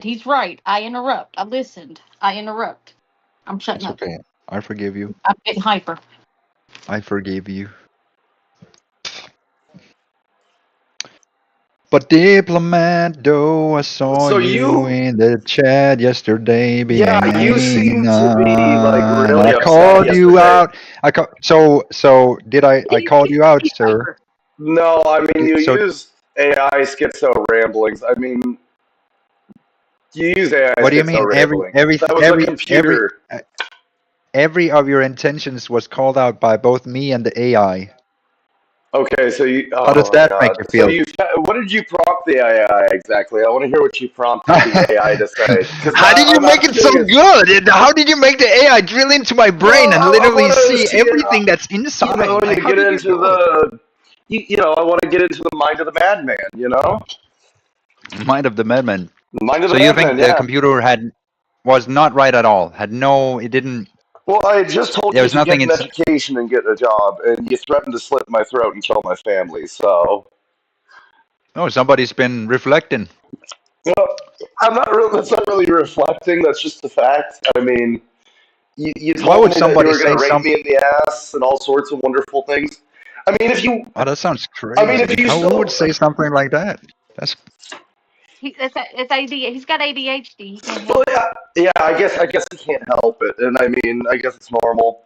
He's right. I interrupt. I listened. I interrupt. I'm shutting It's up. okay. I forgive you. I'm getting hyper. I forgive you. But diplomat, though I saw So you you, in the chat yesterday being yeah, you seem to be like none. really I upset called you yesterday. out. So did I He's called getting you out, pretty sir? hyper. No, I mean you So use AI schizo ramblings. I mean you use AI what do you mean? schizo rambling. That was a Every computer. every of your intentions was called out by both me and the AI. Okay, so you. How does Oh that make God. you So feel? you. What did you prompt the AI exactly? I want to hear what you prompted the AI to say because How did you I'm make it so asking it. good? How did you make the AI drill into my brain Well, and I literally want to see see it. everything that's You know, inside? when Like, you how get did you into do it? the. You know, I want to get into the mind of the madman. You know, Mind of the madman. the mind of So the you madman. think the Yeah. computer was not right at all? Had no, it didn't. Well, I just told There you was to get nothing an in. education and get a job, and you threatened to slit my throat and kill my family. So, Oh, somebody's been reflecting. well, I'm not really. That's not really reflecting. That's just the fact. I mean, you Why told would me that you somebody were going say to rape some? me in the ass and all sorts of wonderful things. I mean, if you, Oh, that sounds I mean, crazy. if you Who would still, say something like that? That's. It's AD. He's got ADHD. He can't well, help it. yeah, yeah. I guess I can't help it, and I mean, I guess it's normal.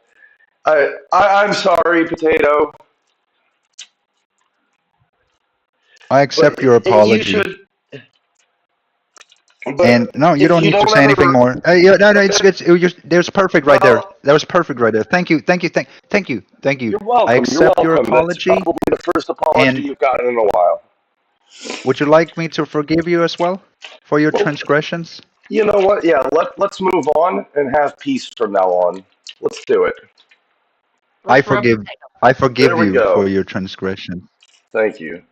I'm sorry, potato, I but accept your you apology. should. But And no, you if don't you need to don't say anything ever, more. Yeah, no, no, there's perfect right there. well, That was perfect right there. Thank you. you're I welcome. You're accept your welcome. That's apology. probably the first apology And you've gotten in a while. would you like me to forgive you as well for your Well, transgressions? you know what? Yeah, let's move on and have peace from now on. Let's do it. I Let's rub forgive. potato. I There forgive we you for go. your transgression. Thank you.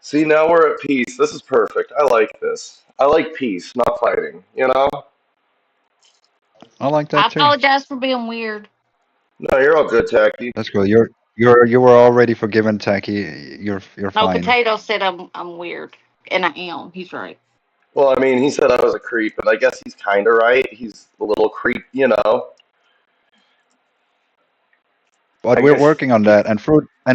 See, now we're at peace. This is perfect. I like this. I like peace, not fighting. You know? I like I that too. apologize for being weird. No, you're all good, Tacky. That's good. You were already forgiven, Tacky. You're No, fine. potato said I'm weird, and I am. He's right. Well, I mean, he said I was a creep, and I guess he's kind of right. He's a little creep, you know? But I we're guess. working on that. And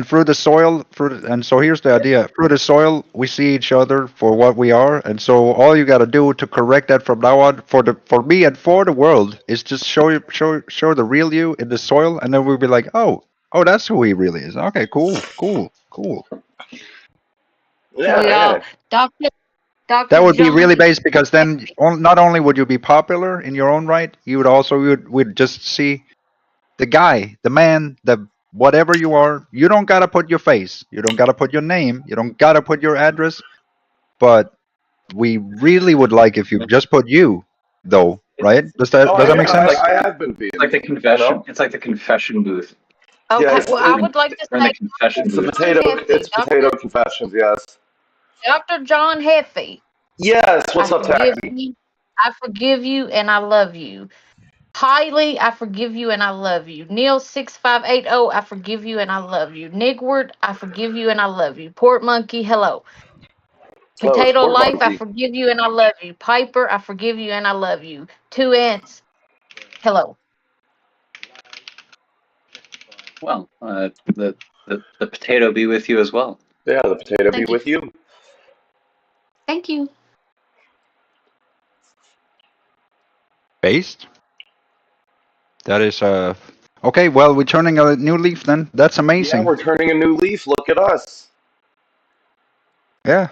through the soil, and so here's the idea. Through the soil, we see each other for what we are. And so all you got to do to correct that from now on, for me and for the world, is just show the real you in the soil, and then we'll be like, oh, that's who he really is. Okay, cool. So Yeah, y'all, yeah. Doctor That Doctor would be John really is base because then not only would you be popular in your own right, you would also would just see the guy, the man, the whatever you are. You don't gotta put your face, you don't gotta put your name, you don't gotta put your address. But we really would like if you just put you, though, right? It's Oh, Does that make it's sense? like I have been being the me, you confession. know? It's like the confession booth. Yeah, okay. Well, I We're in, would like to we're in the say confession it's the booth. John Heffy, it's potato confessions, yes. Doctor John Heffy. Yes, I what's up, forgive Tacky? you. I forgive you, and I love you. Highly, I forgive you and I love you. Neil6580, I forgive you and I love you. Nigward, I forgive you and I love you. Port Monkey, hello. Oh, it's Potato Port Life, I Monkey. forgive you and I love you. Piper, I forgive you and I love you. Two Ants, hello. Well, the potato be with you as well. Yeah, the potato be Thank you. with you. Thank you. Based. That is okay. Well, we're turning a new leaf then. That's Yeah, amazing. we're turning a new leaf. Look at us. Yeah.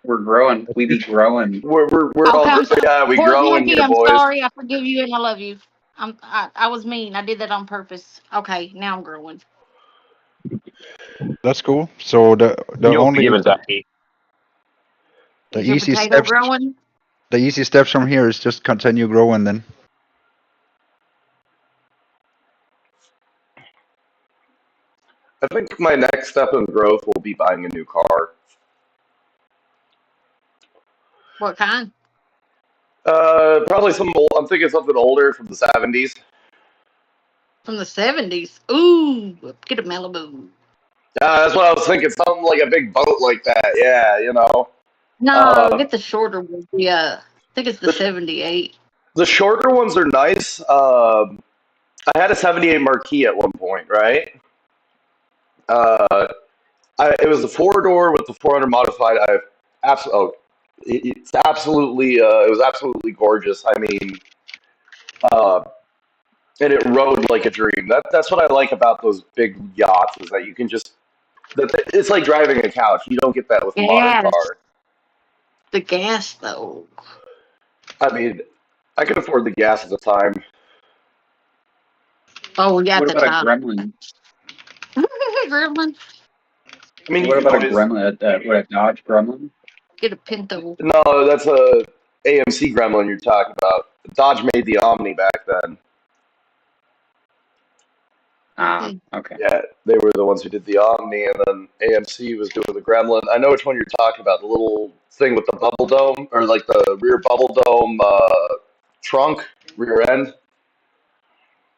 We're growing. That's We be good. growing. We're Okay, all yeah, we Port growing Monkey, you I'm boys. sorry. I forgive you and I love you. I was mean. I did that on purpose. Okay, now I'm growing. That's cool. So You'll forgive it, Ducky. the Is your easy potato steps growing? the easy steps from here is just continue growing then. I think my next step in growth will be buying a new car. What kind? Probably some old. I'm thinking something older from the '70s. From the 70s. Ooh, get a Malibu. That's what I was thinking. Something like a big boat like that. Yeah, you know. No, get the shorter one. Yeah, I think it's the 78. The shorter ones are nice. I had a 78 Marquis at one point, right? Uh, it was the 4-door with the 400 modified. It's absolutely, it was absolutely gorgeous. I mean, uh, and it rode like a dream. That's what I like about those big yachts is that you can just, it's like driving a couch. You don't get that with a modern Gas. car. The gas, though. I mean, I could afford the gas at the time. Oh, yeah, at What the about a time. Gremlin? Gremlin. I mean, What you about a can always, Gremlin? What, a Dodge Gremlin? Get a Pinto. no, that's a AMC Gremlin you're talking about. Dodge made the Omni back then. Ah, okay. Yeah, they were the ones who did the Omni, and then AMC was doing the Gremlin. I know which one you're talking about, the little thing with the bubble dome, or like the rear bubble dome trunk, rear end.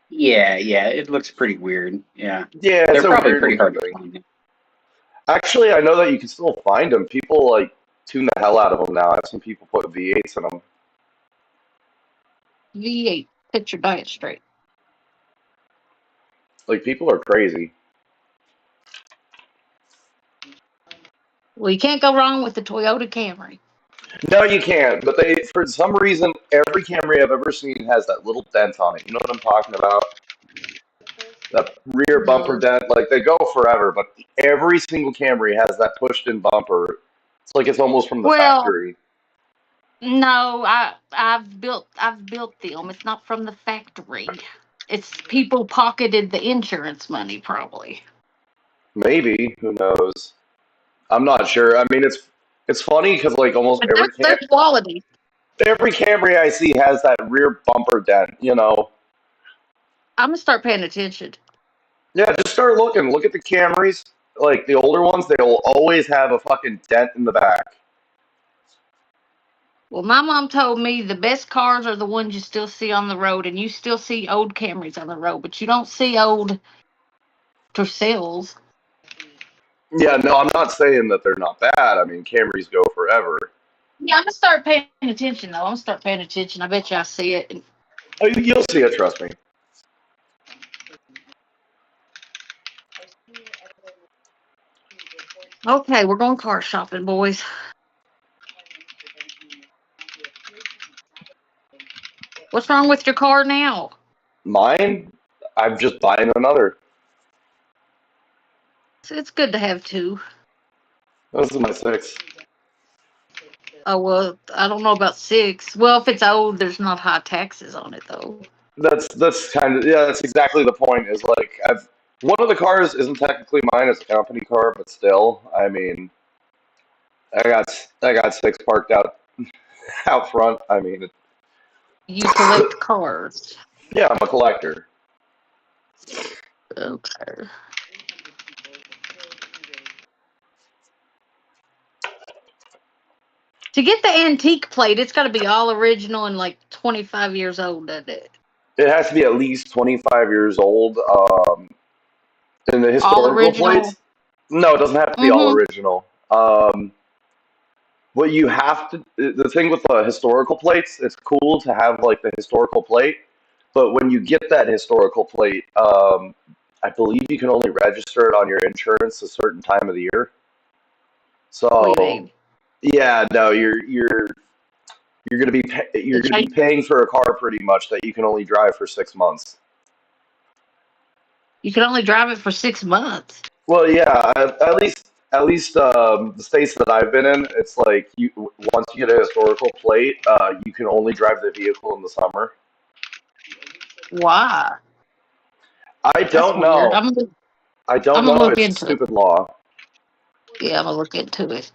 Yeah, it looks pretty weird. Yeah, Yeah, they're it's a probably weird pretty looking hard to thing. find. Actually, I know that you can still find them. People like tune the hell out of them now. I've seen people put V8s in them. V8. Pitch your diet straight. Like people are crazy. Well, you can't go wrong with the Toyota Camry. No, you can't. But they, for some reason, every Camry I've ever seen has that little dent on it. You know what I'm talking about? That rear bumper No. dent. Like they go forever, but every single Camry has that pushed-in bumper. It's like it's almost from the Well, factory. no, I've built them. It's not from the factory. It's people pocketed the insurance money, probably. Maybe, who knows? I'm not sure. I mean, it's funny because like almost But that's their quality. every Camry I see has that rear bumper dent. You know. I'm gonna start paying attention. Yeah, just start looking. Look at the Camrys. Like the older ones, they will always have a fucking dent in the back. Well, my mom told me the best cars are the ones you still see on the road, and you still see old Camrys on the road, but you don't see old Tercels. Yeah, no, I'm not saying that they're not bad. I mean, Camrys go forever. Yeah, I'm gonna start paying attention though. I'm gonna start paying attention. I bet you I see it. Oh, you'll see it, trust me. Okay, we're going car shopping, boys. What's wrong with your car now? Mine, I'm just buying another. It's good to have two. This is my 6. Oh, well, I don't know about 6. Well, if it's old, there's not high taxes on it, though. That's kind of, yeah, that's exactly the point. Is like one of the cars isn't technically mine; it's a company car, but still, I mean, I got 6 parked out front. I mean, You collect cars. yeah, I'm a collector. Okay. To get the antique plate, it's got to be all original and like 25 years old, doesn't it? It has to be at least 25 years old. And the All historical original? plates, no, it doesn't have to be all Mm-hmm. original. What you have to, the thing with the historical plates, it's cool to have like the historical plate, but when you get that historical plate, I believe you can only register it on your insurance a certain time of the year. What do you So mean? yeah, no, you're gonna be you're gonna be paying for a car pretty much that you can only drive for 6 months. You can only drive it for 6 months. Well, yeah, at least the states that I've been in, it's like you once you get a historical plate, you can only drive the vehicle in the summer. Why? I That's don't weird. know. I don't I'm gonna know. look It's a into it. stupid law. Yeah, I'm gonna look into it.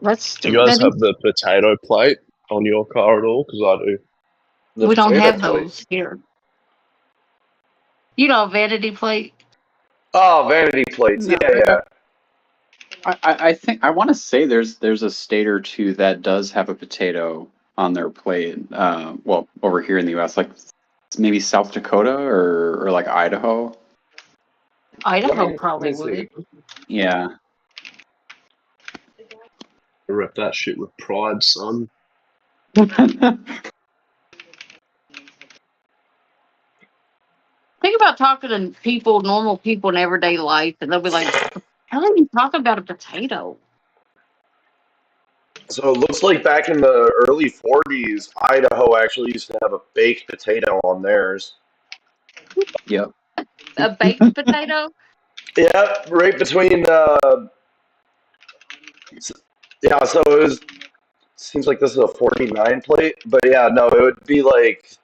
That's Do you guys stupid. have the potato plate on your car at all? Because I do. The We don't potato have plate. those here. You know, a vanity plate. Oh, vanity plates. No, Yeah. I think I want to say there's a state or two that does have a potato on their plate. Well, over here in the U.S., like maybe South Dakota or like Idaho. Idaho Let probably me see. would. Yeah. Rep that shit with pride, son. Think about talking to people, normal people in everyday life, and they'll be like, "How are you talking about a potato?" So it looks like back in the early 40s, Idaho actually used to have a baked potato on theirs. Yep. A baked potato? Yeah, right between. Yeah, so it was. Seems like this is a 49 plate, but yeah, no, it would be like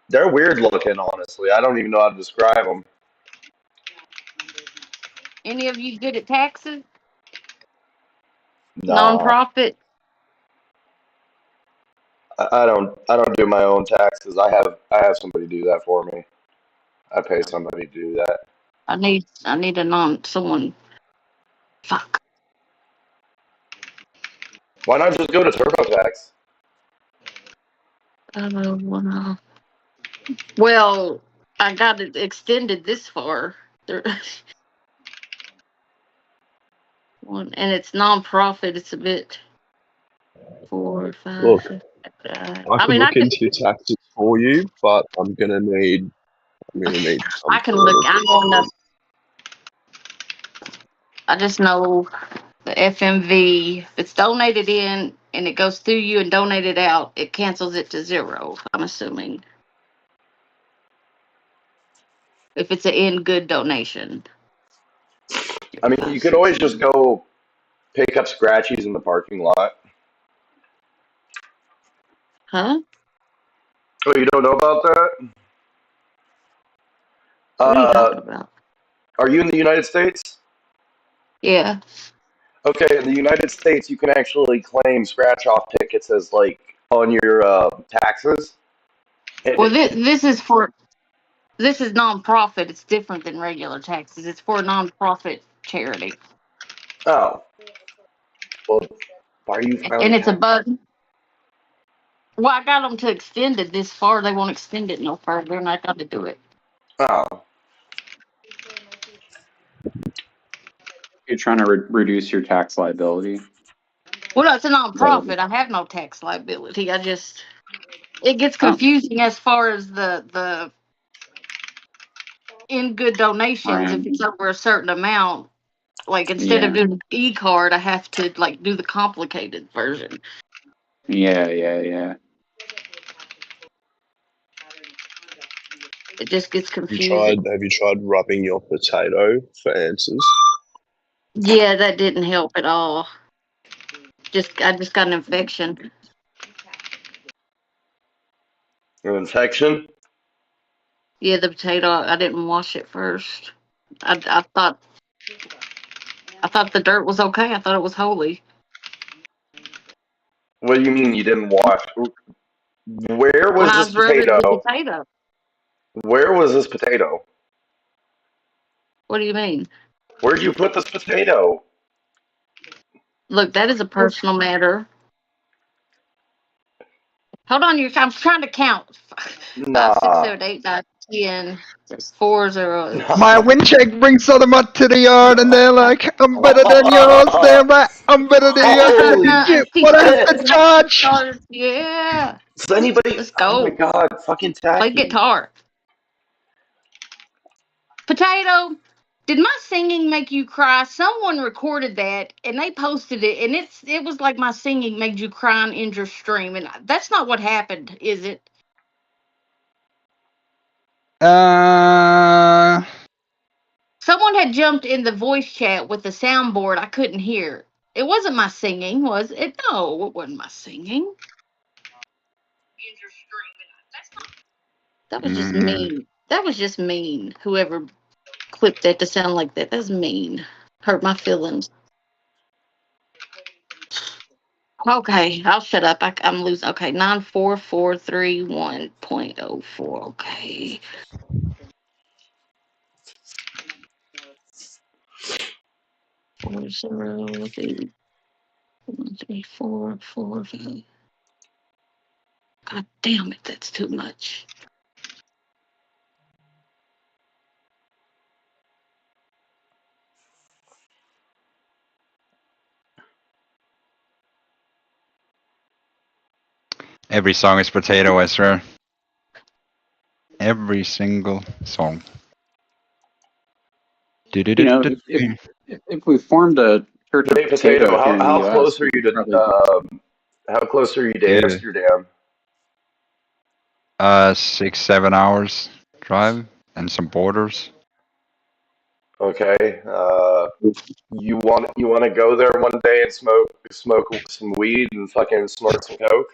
they're weird looking. Honestly, I don't even know how to describe them. Any of you good at taxes? Nah, Nonprofit? I don't. I don't do my own taxes. I have somebody do that for me. I pay somebody to do that. I need someone. Fuck. Why not just go to TurboTax? Well, I got it extended this far. There, and it's nonprofit. It's a bit 4, 5, Look, 6. I I could mean, look into your taxes for you, but I'm gonna need some I can sort look. of. I don't know. I just know the FMV. If it's donated in and it goes through you and donated out, it cancels it to zero. I'm assuming if it's an in good donation. I mean, you could always just go pick up scratchies in the parking lot. Huh? Oh, you don't know about that? What are you Uh, talking about? are you in the United States? Yeah. Okay, in the United States, you can actually claim scratch-off tickets as like on your taxes. And Well, this is nonprofit. It's different than regular taxes. It's for a nonprofit charity, oh, well, why are you and filing it's a tax? button. Well, I got them to extend it this far. They won't extend it no further, and I got to do it. Oh, You're trying to reduce your tax liability. Well, no, it's a Is that what nonprofit. I have no tax liability. It gets Oh, confusing as far as the in good donations. If Ryan. it's over a certain amount, like instead of Yeah. doing e-card, I have to like do the complicated version. Yeah. It just gets Have you confusing. tried rubbing your potato for answers? Yeah, that didn't help at all. I just got an infection. an infection? Yeah, the potato. I didn't wash it first. I thought the dirt was okay. I thought it was holy. What do you mean you didn't wash? Where When was I this was rubbing potato? the potato. Where was this potato? What do you mean? Where'd you put this potato? Look, that is a personal matter. Hold on, I'm trying to count. 5, 6, Nah. 7, 8, 9, 10. 4, 0. My wind check brings them up to the yard, and they're like, "I'm better than yours." They're like, "I'm better than yours." And Holy they get He what I said, have to shit! charge. yeah. Does anybody? Let's Oh my go. god! Fucking Play tacky. guitar. Potato. Did my singing make you cry? Someone recorded that and they posted it, and it was like my singing made you cry and end your stream, and that's not what happened, is it? Uh, Someone had jumped in the voice chat with the soundboard. I couldn't hear. It wasn't my singing, was it? No, it wasn't my singing. That was just mm, mean. That was just mean. Whoever clipped that to sound like that. That's mean. Hurt my feelings. Okay, I'll shut up. I'm losing. Okay, 94431.04. Okay. 40813445. God damn it, that's too much. Every song is potato, I swear. Every single song. You know, if we formed a church of Hey, Potato, potato here in the how U.S., close are we you could to probably how close are you to Yeah. Amsterdam? 6-7 hours drive and some borders. Okay. You want to go there one day and smoke some weed and fucking snort some coke?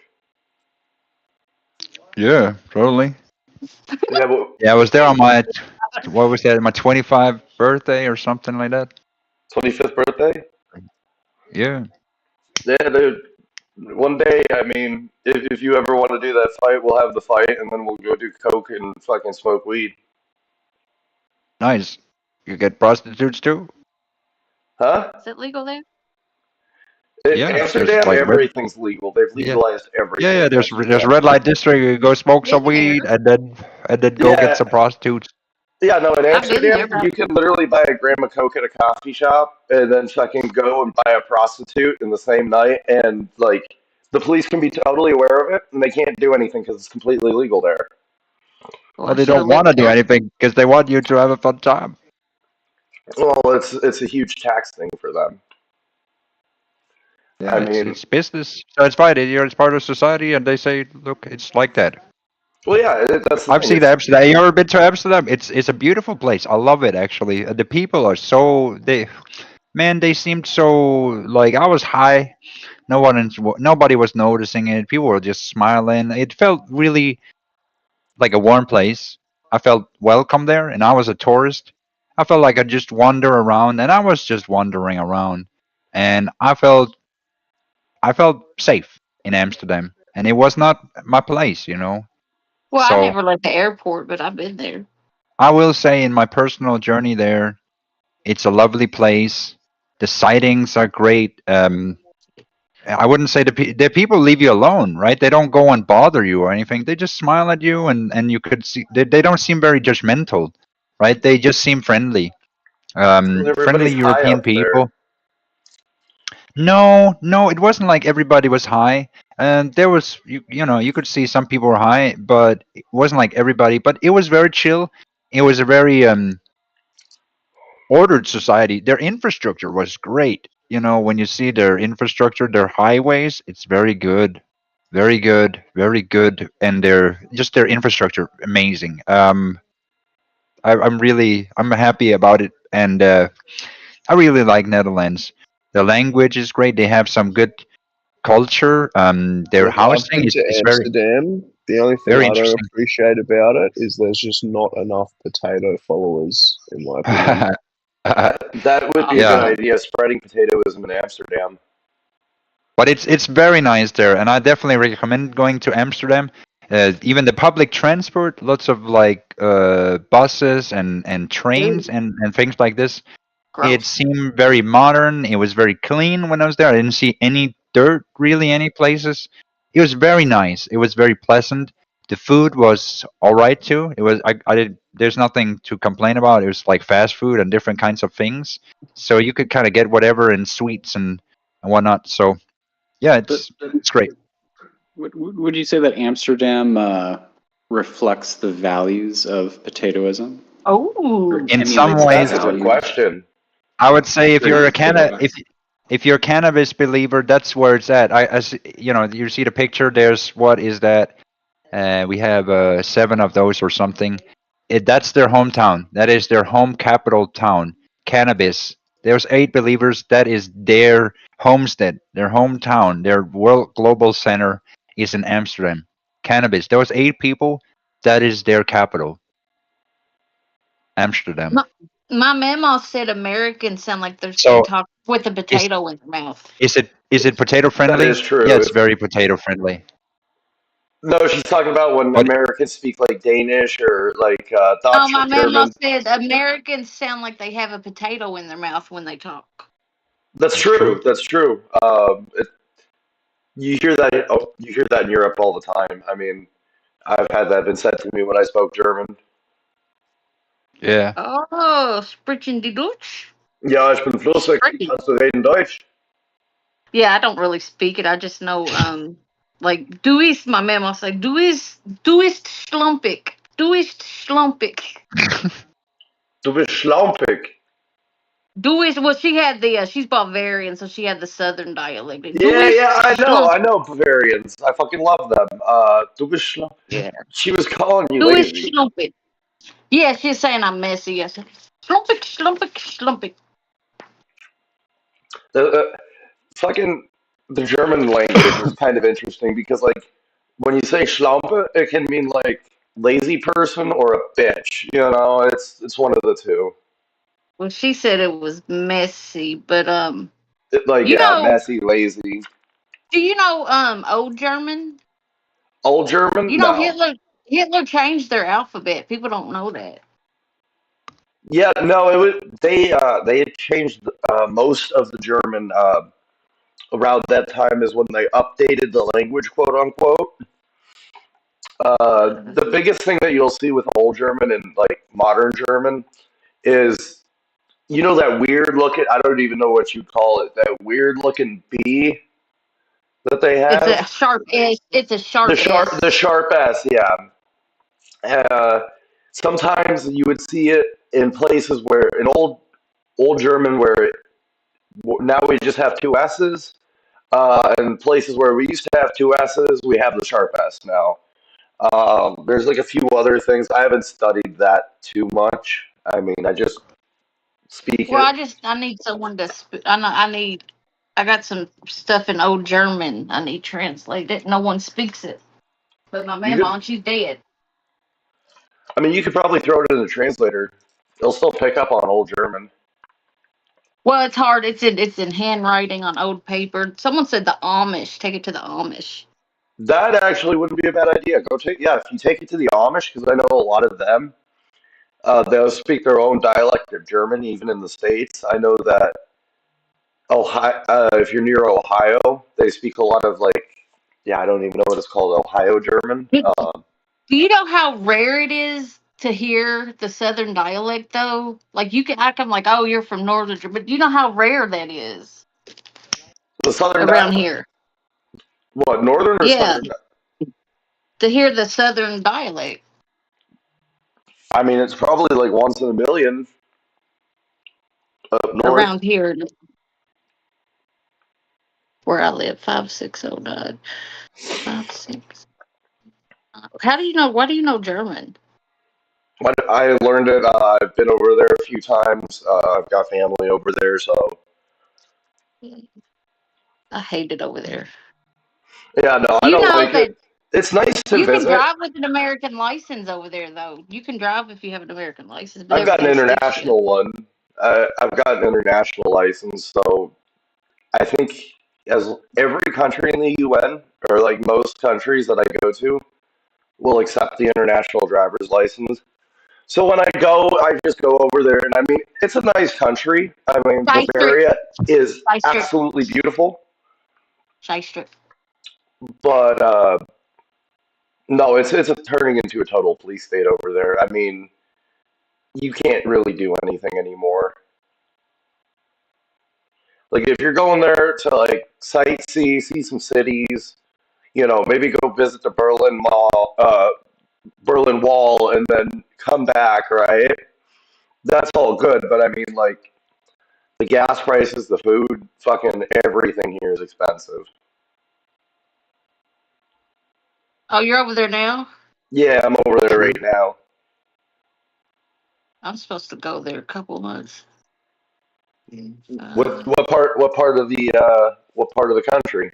Yeah, totally. Yeah, but Yeah, I was there on my what was that? My 25th birthday or something like that. 25th birthday? Yeah. Yeah, dude. One day, I mean, if you ever want to do that fight, we'll have the fight, and then we'll go do coke and fucking smoke weed. Nice. You get prostitutes too? Huh? Is it legal there? In Yeah. There's Amsterdam, like red. everything's legal. They've Yeah. legalized Yeah, everything yeah. in There's Amsterdam. red light district. You go smoke some Been there. weed and then go get Yeah, some prostitutes. yeah, no, in I've been there, Amsterdam, but you can literally buy a gram of coke at a coffee shop and then fucking go and buy a prostitute in the same night, and like the police can be totally aware of it, and they can't do anything because it's completely legal there. well, Well, I they should have don't want to lived do there. anything because they want you to have a fun time. Well, it's a huge tax thing for them. Yeah, I it's mean, business. So it's fine. It's part of society, and they say, look, it's like that. well, yeah, that's the I've thing. seen Amsterdam. You ever been to Amsterdam? It's a beautiful place. I love it actually. The people are so they seemed so like I was high. Nobody was noticing it. People were just smiling. It felt really like a warm place. I felt welcome there, and I was a tourist. I felt like I just wander around, and I was just wandering around, and I felt safe in Amsterdam, and it was not my place, you know. Well, I So never left the airport, but I've been there. I will say, in my personal journey there, it's a lovely place. The sightings are great. I wouldn't say the people leave you alone, right? They don't go and bother you or anything. They just smile at you, and you could see they don't seem very judgmental, right? They just seem friendly. Friendly Everybody's high European up there. people. No, no, it wasn't like everybody was high. And there was, you know, you could see some people were high, but it wasn't like everybody. But it was very chill. It was a very ordered society. Their infrastructure was great. You know, when you see their infrastructure, their highways, it's very good, very good, very good, and their infrastructure amazing. I'm happy about it, and I really like Netherlands. The language is great. They have some good culture. Their Look, I've housing been to is Amsterdam. The only thing very I don't interesting. appreciate about it is there's just not enough potato followers, in my opinion. That would be a Yeah. good idea. Spreading potatoism in Amsterdam. But it's very nice there, and I definitely recommend going to Amsterdam. Even the public transport, lots of like buses and trains and things like this. It Gross. seemed very modern. It was very clean when I was there. I didn't see any dirt really any places. It was very nice. It was very pleasant. The food was all right too. It was I did there's nothing to complain about. It was like fast food and different kinds of things. So you could kind of get whatever and sweets and whatnot. So yeah, it's great. would you say that Amsterdam reflects the values of potatoism? Oh, In some Emulates ways, That's a good values? question. I would say if Great. you're a if you're a cannabis believer, that's where it's at. As you know, you see the picture. There's what is that? We have 7 of those or something. That's their hometown. That is their home capital town. Cannabis. There's 8 believers. That is their homestead, their hometown, their world global center is in Amsterdam. Cannabis. There was 8 people. That is their capital, Amsterdam. my mama said Americans sound like they So talk with a is potato in their mouth. is it potato That friendly? is true. Yeah, it's very potato friendly. No, she's talking about when But Americans speak like Danish or like Oh, Dutch or my mama German. said Americans sound like they have a potato in their mouth when they talk. That's true. That's true. You hear that. Oh, you hear that in Europe all the time. I mean, I've had that been said to me when I spoke German. yeah. Oh, sprechen die Deutsch? Ja, ich bin flüssig. Sprechen. Kannst du reden Deutsch? Yeah, I don't really speak it. I just know Like, du ist, my mama say, du ist schlumpig. Du ist schlumpig. Du bist schlampig. Du ist, well, she had the, she's Bavarian, so she had the southern dialect. Du Yeah, ist yeah, I schlumpig. know Bavarians. I fucking love them. Du bist schlampig. Yeah. She was calling you Du ist lazy. schlumpig. Yeah, she's saying I'm messy. I said, schlumpig, schlumpig, schlumpig. Fucking the German language is kind of interesting because, like, when you say Schlampe, it can mean like lazy person or a bitch. You know, it's one of the two. Well, she said it was messy, but Like, you yeah, know, messy, lazy. do you know Old German? Old German? You know No. Hitler changed their alphabet. People don't know that. Yeah, no. It was they had changed most of the German around that time is when they updated the language, quote unquote. The biggest thing that you'll see with Old German and like modern German is that weird looking, I don't even know what you call it, that weird looking B that they It's a have. sharp S. It's a sharp The S. sharp S, yeah. Sometimes you would see it in places where in old German where now we just have two S's. In places where we used to have two S's, we have the sharp S now. There's like a few other things. I haven't studied that too much. I mean, I just speak Well, it. I need someone to. I got some stuff in Old German. I need translated. No one speaks it, but my You mama, could, she's dead. I mean, you could probably throw it in the translator. It'll still pick up on old German. Well, it's hard. It's in handwriting on old paper. Someone said the Amish. Take it to the Amish. That actually wouldn't be a bad idea. If you take it to the Amish, because I know a lot of them, they'll speak their own dialect of German, even in the States. I know that Ohio, if you're near Ohio, they speak a lot of like, yeah, I don't even know what it's called, Ohio German. Do you know how rare it is to hear the Southern dialect, though? Like, you can act like, oh, you're from Northern Germany, but you know how rare that is The Southern around dialect, here? what, Northern or Yeah, Southern? to hear the Southern dialect I mean, it's probably like once in a million up north. around here where I live. 5609. 56. How do you know? Why do you know German? But I learned it. I've been over there a few times. I've got family over there, so I hate it over there. yeah, no, I You don't know like that it. It's nice to you can visit. drive with an American license over there, though. You can drive if you have an American license, but I've got an everything stops you. international one. I've got an international license, so I think as every country in the UN, or like most countries that I go to, will accept the international driver's license. So when I go, I just go over there, and I mean, it's a nice country. I mean, Scheißdreck. Bavaria is Scheißdreck. absolutely beautiful, Scheißdreck. but no, it's turning into a total police state over there. I mean, you can't really do anything anymore. Like if you're going there to like sightsee, see some cities, maybe go visit the Berlin Wall, and then come back, right? That's all good, but I mean, like the gas prices, the food, fucking everything here is expensive. Oh, you're over there now? Yeah, I'm over there right now. I'm supposed to go there a couple months. What part of the country?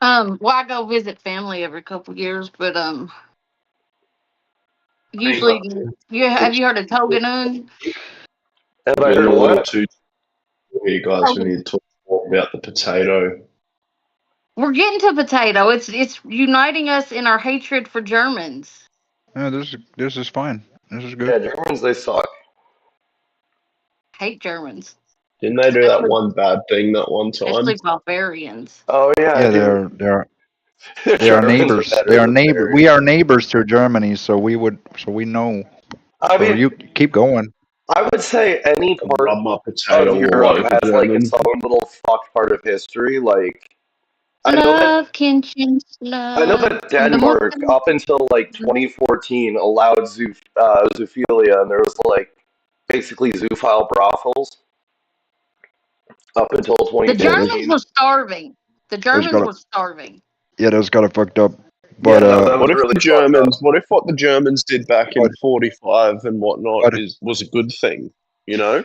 Well, I go visit family every couple years, but usually, have you heard of Toganun? Have I Yeah, heard you're of a little what? too. You guys, we need to talk more about the potato. We're getting to potato. It's uniting us in our hatred for Germans. Yeah, this is fine. This is Yeah, good. Germans, they suck. Hate Germans, Didn't they do that one bad thing that one time? especially Bavarians. Oh yeah, Yeah, dude. they are Germans are neighbors. They better are than neighbor. We Bavarians. are neighbors to Germany, so we know. I So mean, you keep going. I would say any I part rub my of potato all Europe over has like German. its own little fucked part of history. Like I know that Love can change I know love. that The more Denmark, up until like 2014, allowed zoophilia, and there was like basically zoophile brothels up until the Yeah, that's 2014. Germans were starving. The that's Germans kind of were starving. yeah, that's kind of fucked up. Yeah, But no, that was What if really the fucked up. Germans? What if what the Germans did back in but '45 and whatnot but was a good thing? You know?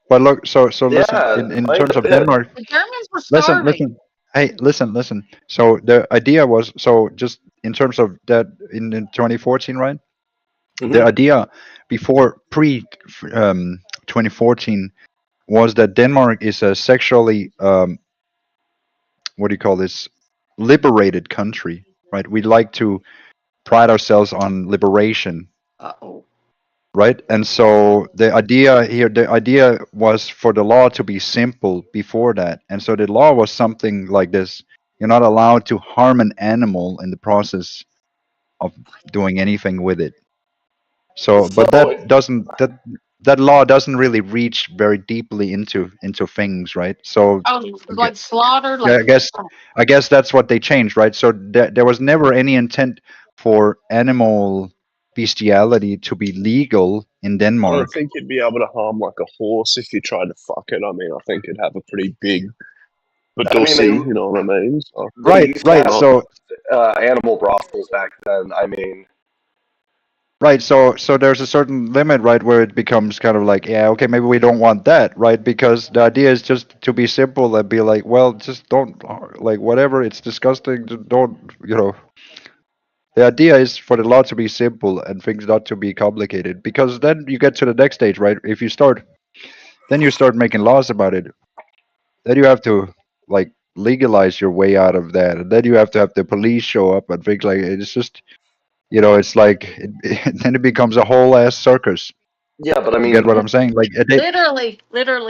but look, so listen. Yeah, In might terms have of been. Denmark, The Germans were listen, starving. listen. Hey, listen. So the idea was so just in terms of that in 2014, right? The Hmm. idea before pre 2014 was that Denmark is a sexually what do you call this, liberated country, right? We like to pride ourselves on liberation, Uh-oh. right? And so the idea was for the law to be simple before that. And so the law was something like this: you're not allowed to harm an animal in the process of doing anything with it. So, So, but that law doesn't really reach very deeply into things, right? So, Oh, I gue- like slaughter, yeah, like I guess that's what they changed, right? So there was never any intent for animal bestiality to be legal in I don't Denmark. think you'd be able to harm like a horse if you tried to fuck it. I mean, I think it'd have a pretty big I mean, pussy. You know what I mean? So, they Right, used to right. have So animal brothels back then. I mean, right, so there's a certain limit, right, where it becomes kind of like, yeah, okay, maybe we don't want that, right? Because the idea is just to be simple and be like, well, just don't like whatever. It's disgusting. Just don't, you know. The idea is for the law to be simple and things not to be complicated. Because then you get to the next stage, right? If you start, then you start making laws about it. Then you have to like legalize your way out of that, and then you have to have the police show up and things like it. It's just, you know, it's like then it becomes a whole ass circus. yeah, but I You get mean, what I'm saying? Like literally.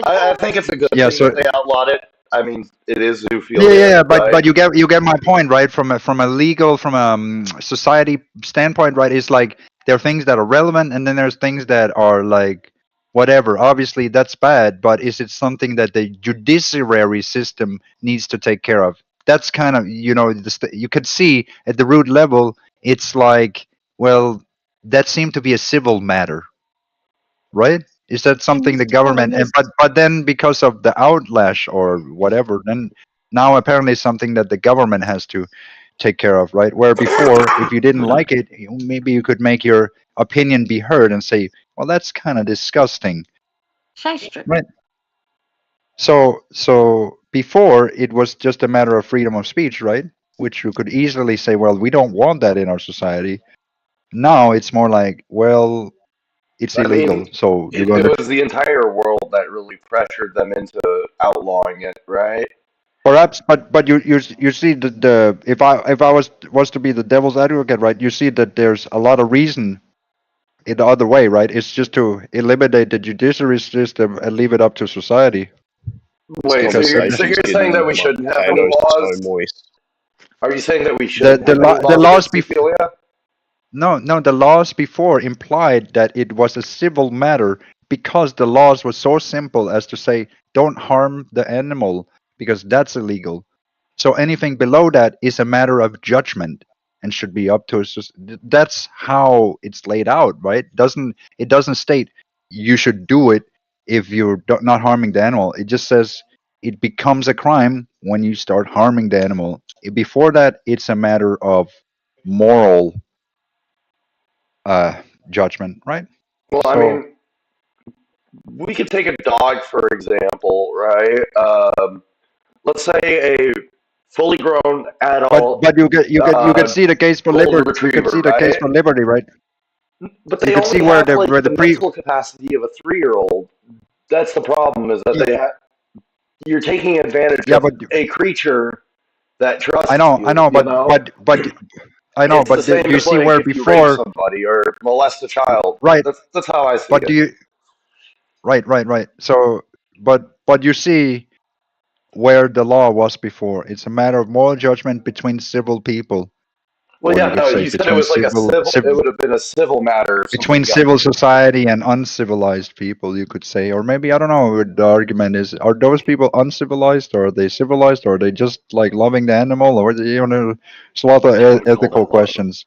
I think it's a good yeah. thing So that they outlawed it. I mean, it is yeah. zoophilia, But right? you get my point, right? From a legal, from a society standpoint, right? It's like there are things that are relevant, and then there's things that are like whatever. Obviously, that's bad, but is it something that the judiciary system needs to take care of? That's kind of, you know, you could see at the root level, it's like, well, that seemed to be a civil matter, right? Is that something the government, and but then because of the outlash or whatever, then now apparently it's something that the government has to take care of, right? Where before, if you didn't like it, maybe you could make your opinion be heard and say, well, that's kind of disgusting, Shyster. right? So before it was just a matter of freedom of speech, right? Which you could easily say, well, we don't want that in our society. Now it's more like, well, it's I illegal, mean, so you're it gonna. was the entire world that really pressured them into outlawing it, right? Perhaps, but you see the if I was to be the devil's advocate, right? You see that there's a lot of reason in the other way, right? It's just to eliminate the judiciary system and leave it up to society. this Wait, Because so conversation's you're saying that getting we my shouldn't have any potatoes so laws? moist. Are you saying that we shouldn't have any the laws laws against before zoophilia? no the laws before implied that it was a civil matter because the laws were so simple as to say don't harm the animal because that's illegal. So anything below that is a matter of judgment and should be up to us. That's how it's laid out, right? Doesn't state you should do it if you're not harming the animal. It just says it becomes a crime when you start harming the animal. Before that, it's a matter of moral judgment, right? Well, I So, mean, we could take a dog for example, right? Let's say a fully grown adult but you get see the case for golden liberty. You could see retriever, the case right? for liberty, right? But You they could see only where have like the the pre. mental capacity of a 3-year-old. That's the problem. Is that you're taking advantage Yeah, of but a creature that trusts I you. know, You know, but I know, it's the but same do you as see like where if you rape before, somebody or molest a child. right? That's how I see But do it. you right? So, but you see where the law was before. It's a matter of moral judgment between civil people. Well, or yeah, you could no, say you said it was like a civil. It would have been a civil matter if between somebody got. civil society and uncivilized people, you could say, or maybe I don't know what the argument is. Are those people uncivilized, or are they civilized, or are they just like loving the animal, or you know, it's a lot of You would call ethical that love. questions.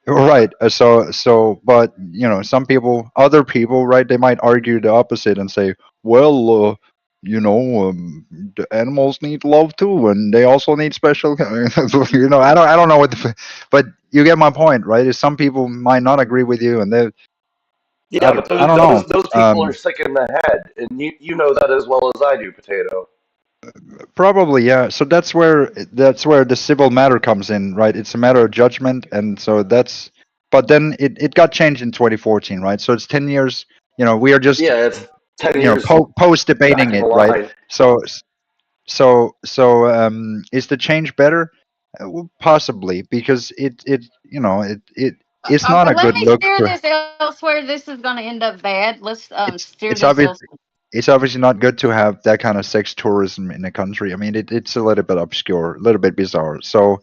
Right. But you know, some people, other people, right? They might argue the opposite and say, well, you know, the animals need love too, and they also need special. You know, I don't know what, but you get my point, right? Is some people might not agree with you, and they, Yeah, but I don't know. those people are sick in the head, and you know that as well as I do, Potato. Probably, yeah. So that's where the civil matter comes in, right? It's a matter of judgment, and so that's. But then it got changed in 2014, right? So it's 10 years. You know, we are just Yeah, it's 10 you know years post back debating in the it, right? line. So is the change better? Well, possibly, because it you know it's not a Let good me look steer for. this elsewhere. This is going to end up bad. Let's steer It's this obvious. elsewhere. It's obviously not good to have that kind of sex tourism in a country. I mean, it's a little bit obscure, a little bit bizarre. So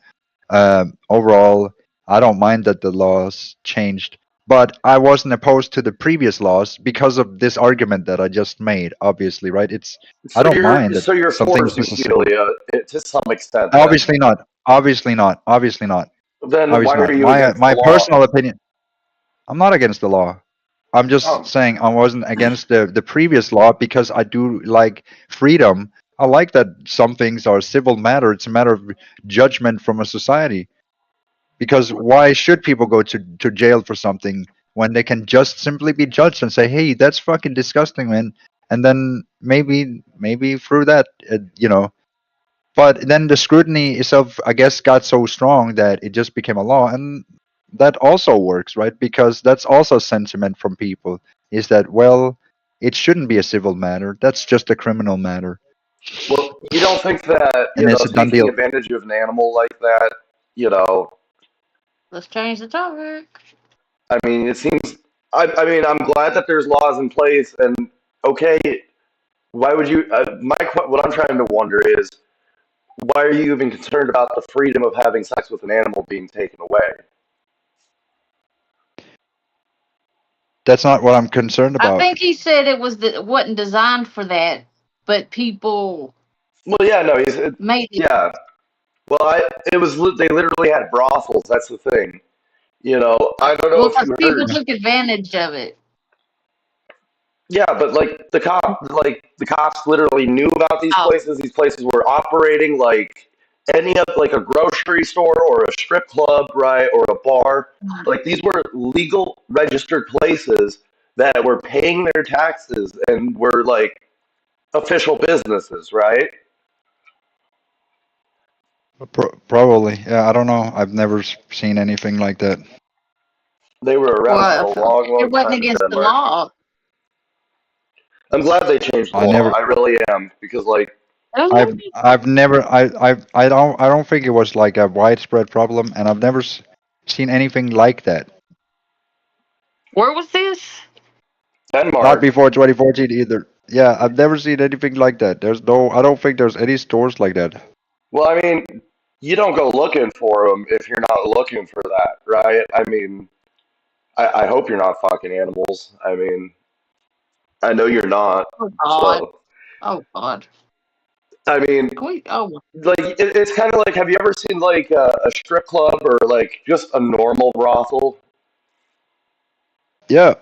overall, I don't mind that the laws changed, but I wasn't opposed to the previous laws because of this argument that I just made. Obviously, right? I don't mind that You're something for is a civil. Zoophilia to some extent. Then Obviously not. Obviously not. Obviously not. then why Obviously are not. you against the My law? personal opinion. I'm not against the law. I'm just Oh, saying I wasn't against the previous law because I do like freedom. I like that some things are civil matter. It's a matter of judgment from a society. Because why should people go to jail for something when they can just simply be judged and say, "Hey, that's fucking disgusting, man," and then maybe through that, you know. But then the scrutiny itself, I guess, got so strong that it just became a law, and that also works, right? Because that's also sentiment from people is that, well, it shouldn't be a civil matter. That's just a criminal matter, well, you don't think that and it's a done taking deal. advantage of an animal like that, you know, Let's change the topic. I mean, it seems. I mean, I'm glad that there's laws in place, and okay, why would you? What I'm trying to wonder is, why are you even concerned about the freedom of having sex with an animal being taken away? That's not what I'm concerned I about. think he said wasn't designed for that, but people Well, yeah, no, made it. yeah. Well, it was. They literally had brothels. That's the thing. You know, I don't know Well, if because you people heard. took advantage of it. Yeah, but like the cops literally knew about these Oh, places. These places were operating like any of like a grocery store or a strip club, right, or a bar. Like these were legal registered places that were paying their taxes and were like official businesses, right? Probably, yeah. I don't know. I've never seen anything like that. They were around for well, a long, it long wasn't time in against the Denmark. law. I'm glad they changed the I law. never. I really am because like I've never. I don't think it was like a widespread problem, and I've never seen anything like that. Where was this? Not Denmark. before 2014 either. Yeah, I've never seen anything like that. There's no. I don't think there's any stores like that. Well, I mean, you don't go looking for them if you're not looking for that, right? I mean, I hope you're not fucking animals. I mean, I know you're not. Oh God! So, Oh God! I mean, Can we? Oh, like, it's kind of like, have you ever seen like a strip club or like just a normal brothel? Yeah,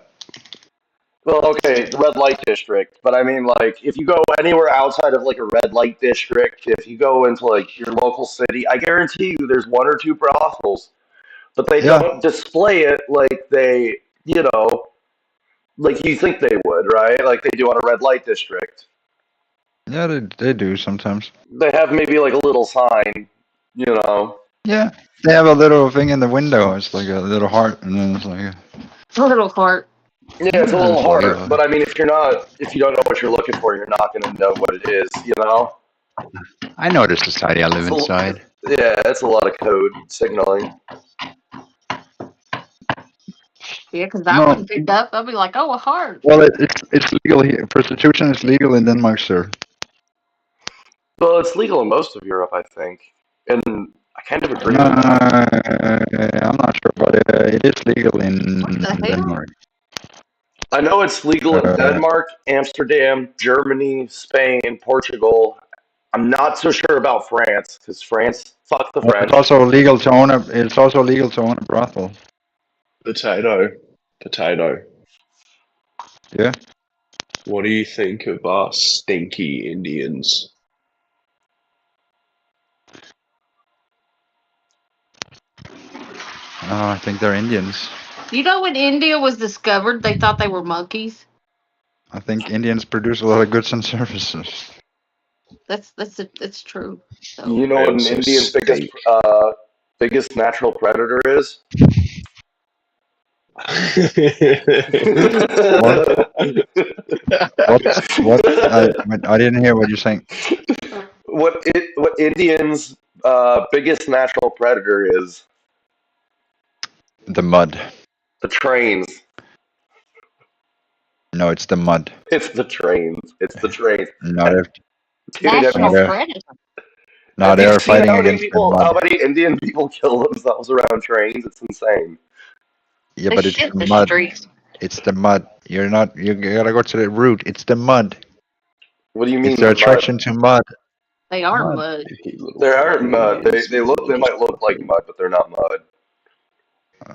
Well, okay, the red light district, but I mean, like, if you go anywhere outside of like a red light district, if you go into like your local city, I guarantee you there's one or two brothels, but they yeah, don't display it like they, like you think they would, right? Like they do on a red light district. yeah. They do sometimes. They have maybe like a little sign, you know. Yeah, they have a little thing in the window. It's like a little heart, and then it's like, little fart. Yeah, it's a little it's like hard, but I mean, if you don't know what you're looking for, you're not going to know what it is, you know. I know the society I live It's inside. yeah, it's a lot of code signaling. Yeah, because I No, wouldn't pick up. I'd be like, oh, a heart. well, it's legal here. Prostitution is legal in Denmark, sir. Well, it's legal in most of Europe, I think, and I kind of agree with that. I'm not sure, but it is legal in What the hell? Denmark. I know it's legal in Denmark, Amsterdam, Germany, Spain, Portugal. I'm not so sure about France because France, fuck the French. It's also legal to own a. It's also legal to own a brothel. Potato. Yeah. What do you think of our stinky Indians? I think they're Indians. You know, when India was discovered, they thought they were monkeys. I think Indians produce a lot of goods and services. That's true. So, You know I what an also Indian's stink. biggest natural predator is? What? I didn't hear what you're saying. What Indians' biggest natural predator is? The mud. The trains. No, it's the mud. It's the trains. It's the trains. Not if. Dude, have national you- predator. No, have you they're seen fighting how many against the people, how mud. many Indian people kill themselves around trains? It's insane. Yeah, They but it's shit the the mud. streets. It's the mud. You're not. You gotta go to the root. It's the mud. What do you mean? It's their mud? attraction to mud. They are Mud. mud. They aren't mud. They might look like mud, but they're not mud.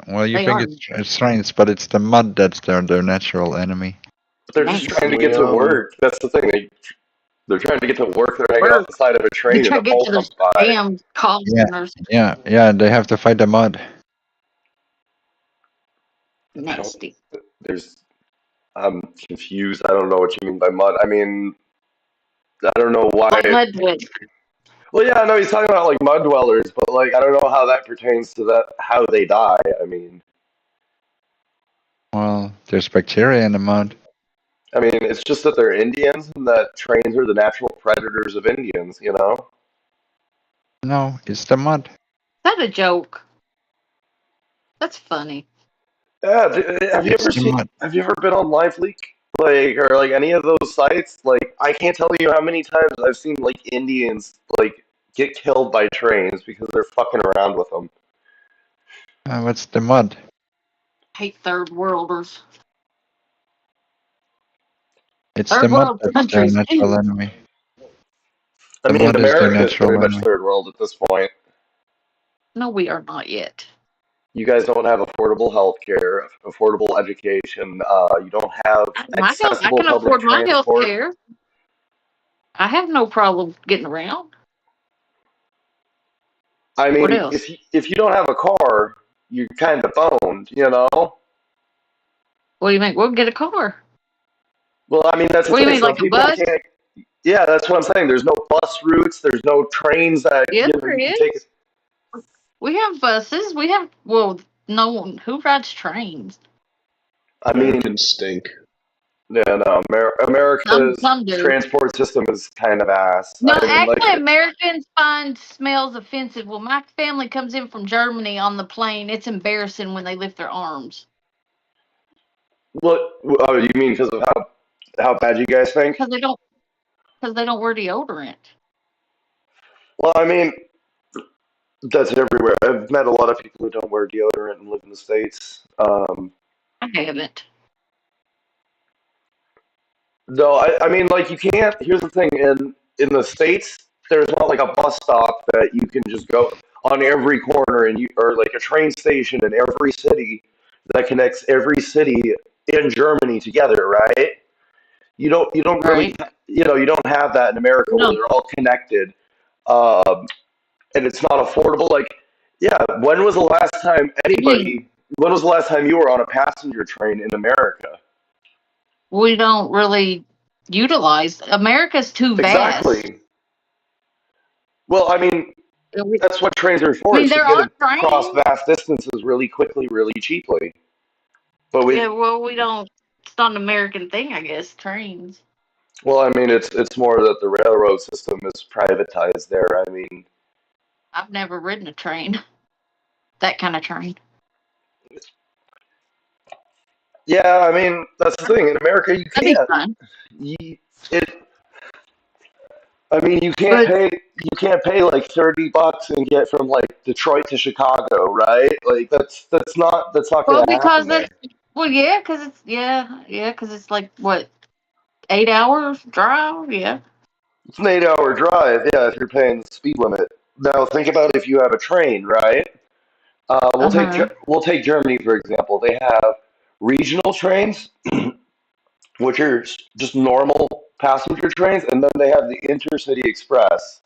Well, you They think are it's strange, but it's the mud that's their natural enemy. But they're just trying to get to work. That's the thing. They're trying to get to work. They're hanging off the side of a They train, try and to a get pole to the comes by. damn call Yeah. centers. Yeah. They have to fight the mud. Nasty. I'm confused. I don't know what you mean by mud. I mean, I don't know why. Like mud dwellers. Well, yeah, I know he's talking about like mud dwellers, but like I don't know how that pertains to that how they die. I mean, Well, there's bacteria in the mud. it's just that they're Indians and that trains are the natural predators of Indians. You know? No, it's the mud. Is that a joke? That's funny. Yeah. Have you It's ever the seen? mud. Have you ever been on LiveLeak? Like or like any of those sites? Like I can't tell you how many times I've seen like Indians like get killed by trains because they're fucking around with them. What's the mud? Hate third worlders. It's Third the mud world that's their countries. natural enemy. I The mean, mud is their America is natural pretty much enemy. third world at this point. No, we are not yet. You guys don't have affordable health care, affordable education. You don't have I accessible can public afford my health transport. care. I have no problem getting around. I What mean, else? if you don't have a car, you're kind of boned, you know? What do you mean? We'll get a car. Well, I mean, that's the What do you thing. mean, Some like a people bus? can't. Yeah, that's what I'm saying. There's no bus routes. There's no trains that Yes, you know, there you can is. take. We have buses. We have, well, no one. Who rides trains? I mean, Americans stink. yeah, no. America's Some do. transport system is kind of ass. No, I mean, actually, Americans find smells offensive. Well, my family comes in from Germany on the plane. It's embarrassing when they lift their arms what? Oh, you mean because of how bad you guys think? because they don't wear deodorant. Well, I mean, that's everywhere. I've met a lot of people who don't wear deodorant and live in the States. I haven't. No, I mean, like, you can't. Here's the thing in the States, there's not like a bus stop that you can just go on every corner or like a train station in every city that connects every city in Germany together, right? You don't really, Right? you don't have that in America where No. they're all connected. Um, and it's not affordable. Like, yeah, when was the last time when was the last time you were on a passenger train in America? We don't really utilize. America's too vast. Exactly. Well, I mean, that's what trains are for. I mean, Is to there get are across trains. vast distances really quickly, really cheaply. But Yeah, well, we don't. It's not an American thing, I guess. Trains. well, I mean, it's more that the railroad system is privatized there. I mean, I've never ridden a train. That kind of train. yeah, I mean, that's the thing. In America, you That'd be can't. fun. You, it, I mean, you can't But pay. you can't pay like $30 and get from like Detroit to Chicago, right? Like that's not Well, gonna because happen there. that's yeah, because it's like what 8 hours drive, yeah. It's an 8-hour drive, yeah, if you're paying the speed limit. Now think about if you have a train, right? Uh huh. We'll take Germany for example. They have regional trains, which are just normal passenger trains, and then they have the Intercity Express.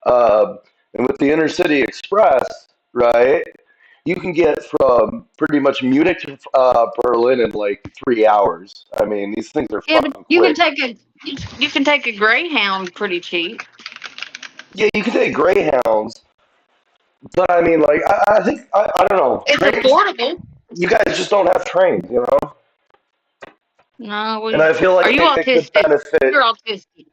And with the Intercity Express, right, you can get from pretty much Munich to Berlin in like 3 hours. I mean, these things are Yeah, but fucking quick. you can take a Greyhound pretty cheap. Yeah, you can take Greyhounds, but I mean, like, I think I don't know. It's Trains, affordable. you guys just don't have trains, you know. No, And I feel are like you it could autistic? You're benefit,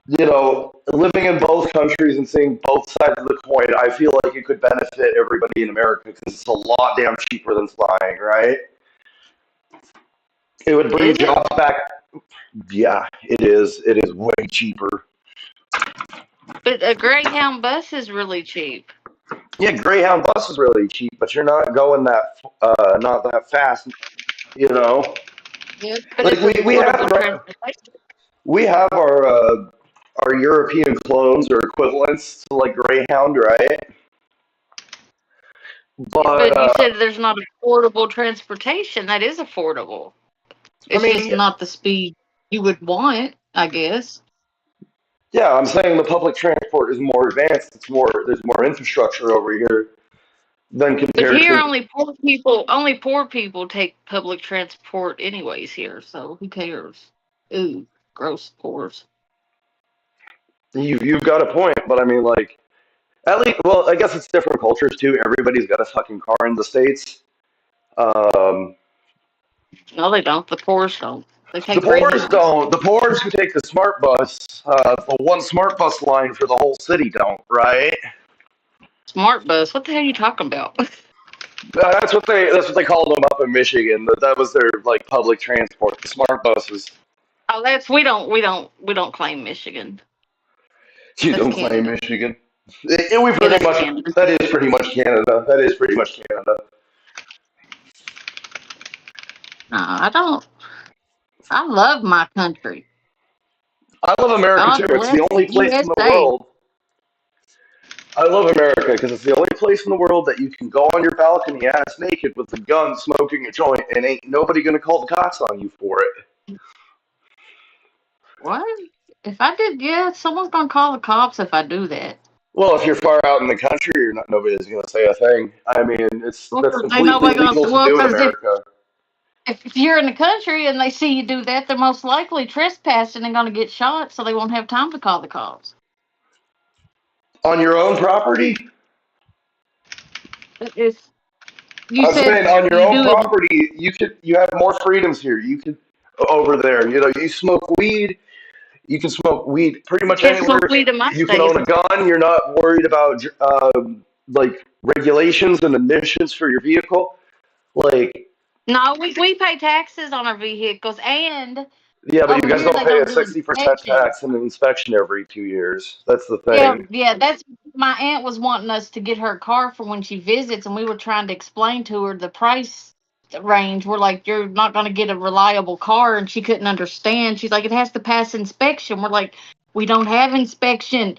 autistic. living in both countries and seeing both sides of the coin. I feel like it could benefit everybody in America because it's a lot damn cheaper than flying, right? It would bring Is it? jobs back. Yeah, it is. It is way cheaper. But a Greyhound bus is really cheap. Yeah, Greyhound bus is really cheap, but you're not going not that fast. You know, Yeah, but like it's affordable transportation. we have our European clones or equivalents to like Greyhound, right? But But you said there's not affordable transportation. That is affordable. I It's just mean, not the speed you would want, I guess. yeah, I'm saying the public transport is more advanced. There's more infrastructure over here than But compared here, to. only poor people take public transport, anyways. Here, so who cares? Ooh, gross pores. You've got a point, but I mean, like, at least, well, I guess it's different cultures too. Everybody's got a fucking car in the states. Um, No, they don't. The poor's don't. They the take poor's Greyhounds. don't. The poor's who take the smart bus, the one smart bus line for the whole city don't, right? Smart bus. What the hell are you talking about? That's what they called them up in Michigan. That was their like public transport. The smart buses. Oh, that's we don't claim Michigan. You That's don't claim Canada. Michigan. Yeah, that's Canada. That is pretty much Canada. That is pretty much Canada. No, I don't. I love my country. I love America God too. It's the bless only place in the USA. world. I love America because it's the only place in the world that you can go on your balcony ass naked with a gun smoking a joint and ain't nobody gonna call the cops on you for it. What? If I did, yeah, someone's gonna call the cops if I do that. Well, if you're far out in the country, nobody's gonna say a thing. I mean, Well, that's 'cause ain't completely nobody gonna. legal to Well, do in because America. if you're in the country and they see you do that, they're most likely trespassing and gonna get shot, so they won't have time to call the cops. On your own property? If you I'm said saying on your you own do it, property, you have more freedoms here. You can over there. You smoke weed. You can smoke weed pretty much can't anywhere. smoke weed in my You can state. own a gun. You're not worried about like regulations and emissions for your vehicle. Like, No, we pay taxes on our vehicles, and yeah, but you over guys here don't they pay don't a do 60% inspections. tax and an inspection every 2 years. That's the Yeah, thing. yeah, that's my aunt was wanting us to get her car for when she visits, and we were trying to explain to her the price range. We're like, you're not going to get a reliable car, and she couldn't understand. She's like, it has to pass inspection. We're like, we don't have inspection.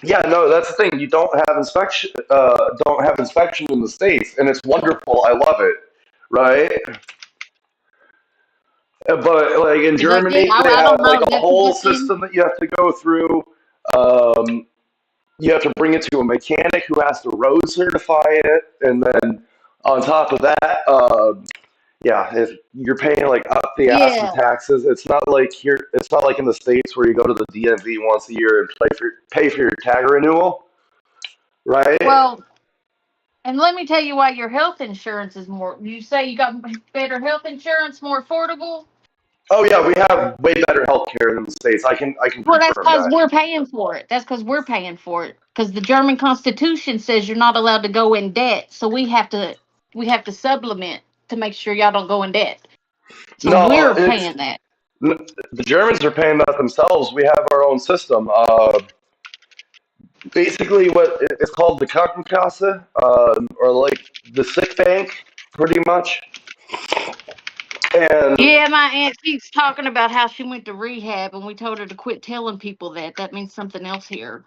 Yeah, no, that's the thing. You don't have inspection in the states, and it's wonderful. I love it, right? But like in Is that good? Germany, they I have don't know. like Is a that a whole good thing? system that you have to go through. Um, you have to bring it to a mechanic who has to road certify it, and then on top of that, yeah, if you're paying like up the ass in Yeah. taxes, it's not like here. It's not like in the states where you go to the DMV once a year and pay for your tag renewal, right? Well, and let me tell you why your health insurance is more. You say you got better health insurance, more affordable. Oh yeah, we have way better healthcare than the states. I can Well, that's confirm because that. we're paying for it. That's because we're paying for it. Because the German Constitution says you're not allowed to go in debt, so we have to supplement to make sure y'all don't go in debt. So No, we're it's paying that. The Germans are paying that themselves. We have our own system. Basically, what it's called the Krankenkasse, or like the sick bank, pretty much. And Yeah, my aunt keeps talking about how she went to rehab, and we told her to quit telling people that. That means something else here.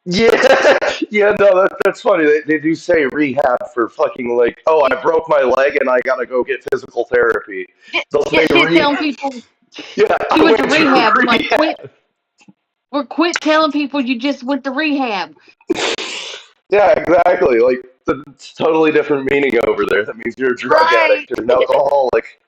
yeah, yeah, no, that's funny. They do say rehab for fucking like, oh, I broke my leg and I gotta go get physical therapy. They'll Yeah, say she's telling people yeah, she I went to went to rehab. I'm like, quit. rehab. We're quit telling people you just went to rehab. Yeah, exactly. Like it's totally different meaning over there. That means you're a drug Right. addict or an alcoholic.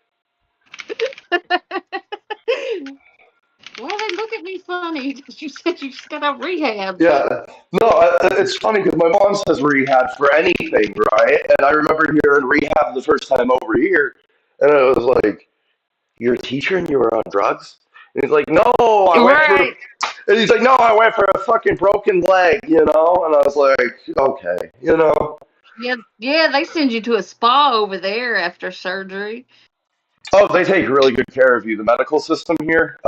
Why they look at me funny? Because you said you just got out of rehab. Yeah, no, it's funny because my mom says rehab for anything, right? And I remember hearing rehab the first time over here, and it was like, "You're a teacher and you were on drugs?" And he's like, "No, I went for," Right. and he's like, "No, I went for a fucking broken leg," you know. And I was like, "Okay, you know." Yeah, yeah, they send you to a spa over there after surgery. Oh, they take really good care of you, the medical system here.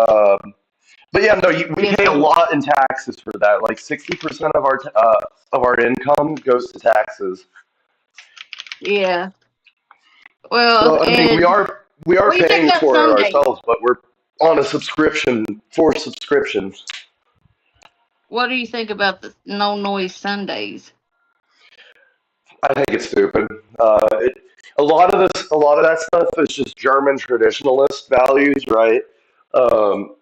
But yeah, no, we Yes, pay a they do. lot in taxes for that. Like 60% of our income goes to taxes. Yeah. Well, So I mean, and we are what do you think paying about for it Sundays? ourselves, but we're on a subscription for subscriptions. What do you think about the no noise Sundays? I think it's stupid. A lot of that stuff is just German traditionalist values, right? Um,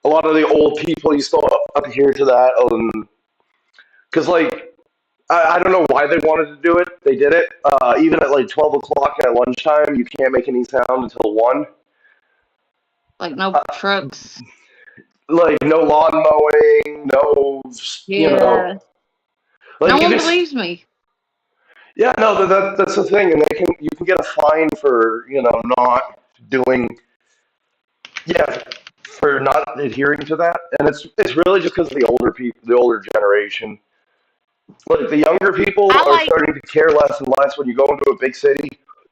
a lot of the old people used to adhere to that, because like I don't know why they wanted to do it. They did it. Even at like 12 o'clock at lunchtime, you can't make any sound until 1. Like no Uh, trucks? like no lawn mowing, no, you know, Yeah. No like one even believes me. yeah, no, that's the thing, and you can get a fine for not doing yeah for not adhering to that, and it's really just because of the older people, the older generation. Like the younger people I are like starting to care less and less when you go into a big city.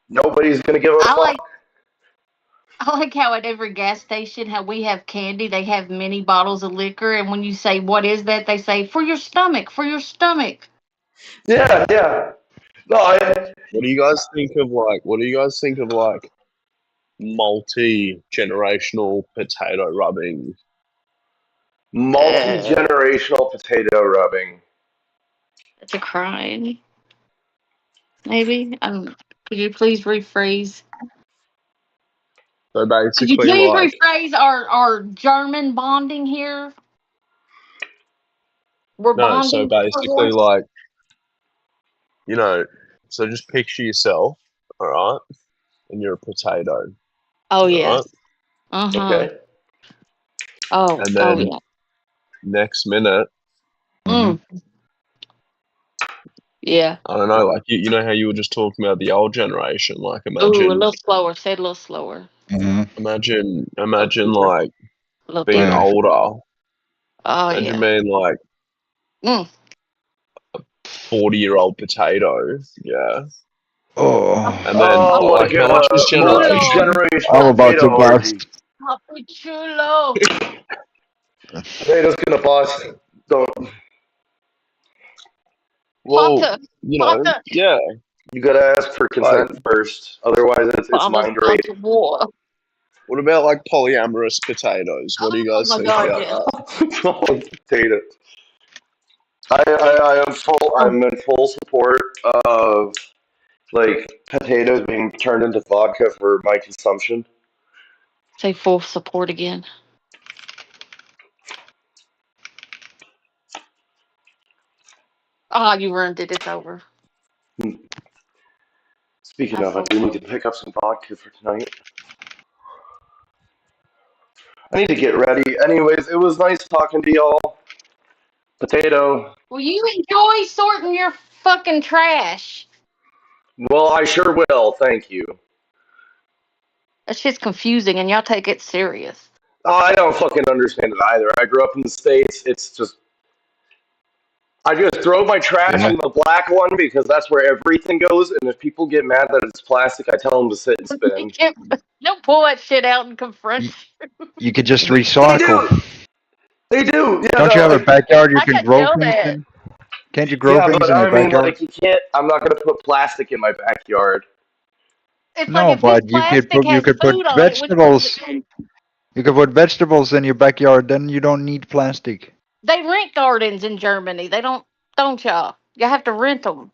Nobody's gonna give a I fuck. like I like how at every gas station how we have candy, they have mini bottles of liquor, and when you say what is that, they say for your stomach, for your stomach. Yeah, yeah. No, I What do you guys think of like? What do you guys think of like multi-generational potato rubbing? multi Uh, generational potato rubbing. it's a crime. Maybe. Could you please rephrase? So Could you basically, please like, rephrase our German bonding here? We're no. So bonding for basically, war. like, you know, so just picture yourself, all right, and you're a potato, Oh all right, yes. Uh huh. Okay. Oh and oh then yeah. next minute, Hmm. Mm, yeah. I don't know, like you know how you were just talking about the old generation, like Ooh, a little slower. Say it a little slower. Hmm. A little imagine deeper. like A little being Yeah. deeper. older. Oh Imagine yeah. being like Mm. 40-year-old potato, yeah. Oh, And then Oh, like how much was multi Chulo. generation? I'm generational about to potato bust. orgy. Papi chulo. Potato's gonna bust. Don't Well, Pata. you know, Pata. yeah. you gotta ask for Like, consent first, otherwise it's Papa's mind gone rape. to war. what about like polyamorous potatoes? What do you Oh guys my think god, about yes. that? Potato. I am full. Oh, I'm in full support of like potatoes being turned into vodka for my consumption. say full support again. Ah, you ruined it. It's over. Speaking I of, I full do need to support. pick up some vodka for tonight. I need to get ready. Anyways, it was nice talking to y'all. Potato. Will you enjoy sorting your fucking trash? Well, I sure will. Thank you. That shit's confusing, and y'all take it serious. I don't fucking understand it either. I grew up in the States. It's just I just throw my trash Yeah. in the black one because that's where everything goes. And if people get mad that it's plastic, I tell them to sit and spin. Don't pull that shit out and confront You, you. you could just They recycle. do. They do. Yeah, Don't you have a no. backyard you I can can grow tell things that. in? Can't you grow Yeah, things but in your I mean, backyard? like, you can't. I'm not gonna put plastic in my backyard. It's like No, if this but plastic you has could put food on it, which one is vegetables. it? You could put vegetables in your backyard. Then you don't need plastic. They rent gardens in Germany. They don't y'all? You have to rent them.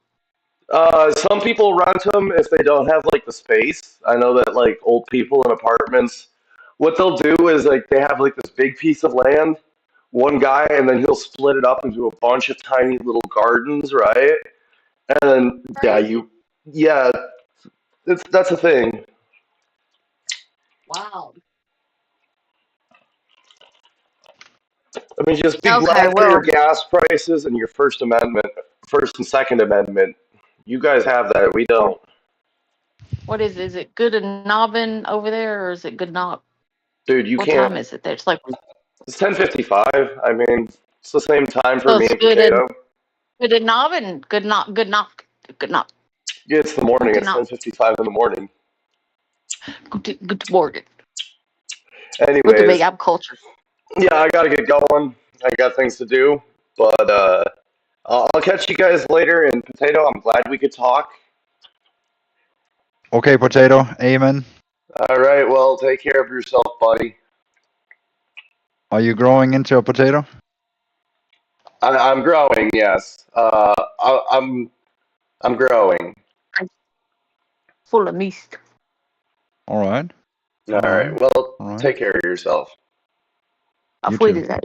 Some people rent them if they don't have like the space. I know that like old people in apartments, what they'll do is like they have like this big piece of land, one guy, and then he'll split it up into a bunch of tiny little gardens, right? And then Crazy. yeah, that's a thing. Wow. I mean, just be Okay, glad for your well, gas prices and your First and Second Amendment. You guys have that, we don't. what is it? Is it good and knobbing over there, or is it good knob? Dude, you What can't. time is it there? It's like It's 10:55. I mean, it's the same time for so me it's and Potato. good and knobbing, good knock, good knock, Yeah, it's the morning. good It's knock, 10:55 in the morning. good morning. Look at me, Anyways, I'm cultured. yeah, I gotta get going. I got things to do, but I'll catch you guys later. And Potato, I'm glad we could talk. Okay, potato. Amen. All right, well, take care of yourself, buddy. Are you growing into a potato? I'm growing. Yes, I'm growing. Full of mist. All right. All right. Well, All right. take care of yourself. How You sweet too. is that?